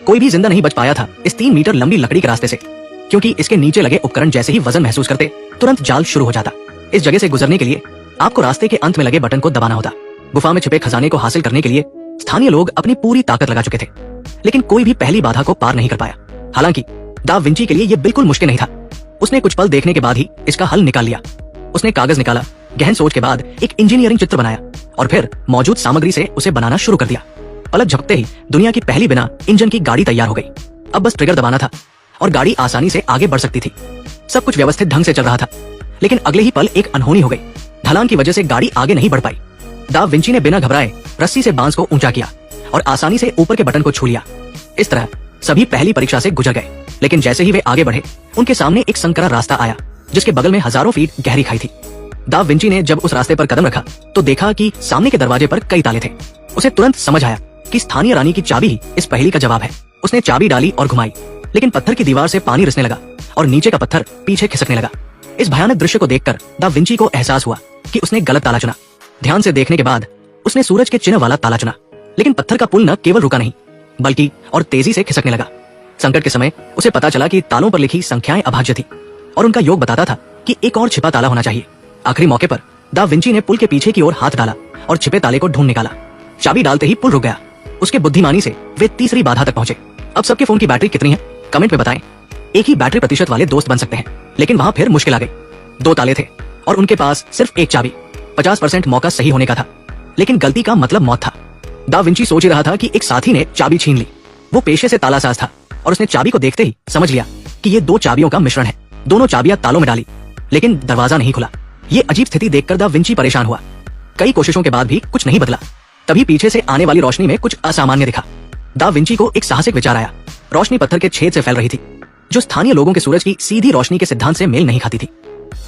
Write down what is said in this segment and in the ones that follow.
कोई भी जिंदा नहीं बच पाया था इस 3 मीटर लंबी लकड़ी के रास्ते से, क्योंकि इसके नीचे लगे उपकरण जैसे ही वजन महसूस करते तुरंत जाल शुरू हो जाता। इस जगह से गुजरने के लिए आपको रास्ते के अंत में लगे बटन को दबाना होता। गुफा में छिपे खजाने को हासिल करने के लिए स्थानीय लोग अपनी पूरी ताकत लगा चुके थे, लेकिन कोई भी पहली बाधा को पार नहीं कर पाया। हालांकि दा विंची के लिए यह बिल्कुल मुश्किल नहीं था। उसने कुछ पल देखने के बाद ही इसका हल निकाल लिया। उसने कागज निकाला, गहन सोच के बाद एक इंजीनियरिंग चित्र बनाया और फिर मौजूद सामग्री से उसे बनाना शुरू कर दिया। पलक झपकते ही दुनिया की पहली बिना इंजन की गाड़ी तैयार हो गई। अब बस ट्रिगर दबाना था और गाड़ी आसानी से आगे बढ़ सकती थी। सब कुछ व्यवस्थित ढंग से चल रहा था, लेकिन अगले ही पल एक अनहोनी हो गई। ढलान की वजह से गाड़ी आगे नहीं बढ़ पाई। दा विंची ने बिना घबराए रस्सी से बांस को ऊंचा किया और आसानी से ऊपर के बटन को छू लिया। इस तरह सभी पहली परीक्षा से गुजर गए, लेकिन जैसे ही वे आगे बढ़े उनके सामने एक संकरा रास्ता आया जिसके बगल में हजारों फीट गहरी खाई थी। दा विंची ने जब उस रास्ते पर कदम रखा तो देखा कि सामने के दरवाजे पर कई ताले थे। उसे तुरंत समझ आया कि स्थानीय रानी की चाबी ही इस पहेली का जवाब है। उसने चाबी डाली और घुमाई, लेकिन पत्थर की दीवार से पानी रिसने लगा और नीचे का पत्थर पीछे खिसकने लगा। इस भयानक दृश्य को देखकर दा विंची को एहसास हुआ कि उसने गलत ताला चुना। ध्यान से देखने के बाद उसने सूरज के चिन्ह वाला ताला चुना, लेकिन पत्थर का पुल न केवल रुका नहीं बल्कि और तेजी से खिसकने लगा। संकट के समय उसे पता चला कि तालों पर लिखी संख्याएं अभाज्य थी और उनका योग बताता था कि एक और छिपा ताला होना चाहिए। आखिरी मौके पर दा विंची ने पुल के पीछे की ओर हाथ डाला और छिपे ताले को ढूंढ निकाला। चाबी डालते ही पुल रुक गया। उसके बुद्धिमानी से वे तीसरी बाधा तक पहुंचे। अब सबके फोन की बैटरी कितनी है कमेंट में बताएं। एक ही बैटरी प्रतिशत वाले दोस्त बन सकते हैं, लेकिन वहां फिर मुश्किल आ गई। 2 ताले थे और उनके पास सिर्फ एक चाबी। 50% मौका सही होने का था, लेकिन गलती का मतलब मौत था। दा विंची सोच ही रहा था कि एक साथी ने चाबी छीन ली। वो पेशे से तालासाज था और उसने चाबी को देखते ही समझ लिया कि ये 2 चाबियों का मिश्रण है। दोनों चाबियां तालों में डाली, लेकिन दरवाजा नहीं खुला। ये अजीब स्थिति देखकर दा विंची परेशान हुआ। कई कोशिशों के बाद भी कुछ नहीं बदला। तभी पीछे से आने वाली रोशनी में कुछ असामान्य दिखा। दा विंची को एक साहसिक विचार आया। रोशनी पत्थर के छेद से फैल रही थी, जो स्थानीय लोगों के सूरज की सीधी रोशनी के सिद्धांत से मेल नहीं खाती थी।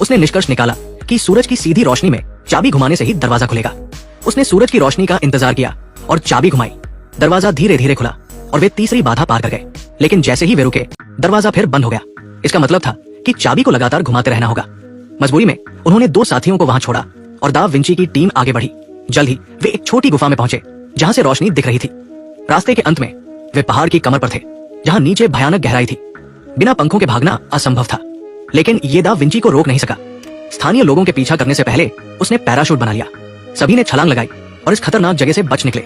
उसने निष्कर्ष निकाला कि सूरज की सीधी रोशनी में चाबी घुमाने से ही दरवाजा खुलेगा। उसने सूरज की रोशनी का इंतजार किया और चाबी घुमाई। दरवाजा धीरे धीरे खुला और वे तीसरी बाधा पार कर गए, लेकिन जैसे ही वे रुके दरवाजा फिर बंद हो गया। इसका मतलब था कि चाबी को लगातार घुमाते रहना होगा। मजबूरी में उन्होंने 2 साथियों को वहां छोड़ा और दा विंची की टीम आगे बढ़ी। जल्द ही वे एक छोटी गुफा में पहुंचे जहां से रोशनी दिख रही थी। रास्ते के अंत में वे पहाड़ की कमर पर थे, जहां नीचे भयानक गहराई थी। बिना पंखों के भागना असंभव था, लेकिन ये दा विंची को रोक नहीं सका। स्थानीय लोगों के पीछा करने से पहले उसने पैराशूट बना लिया। सभी ने छलांग लगाई और इस खतरनाक जगह से बच निकले।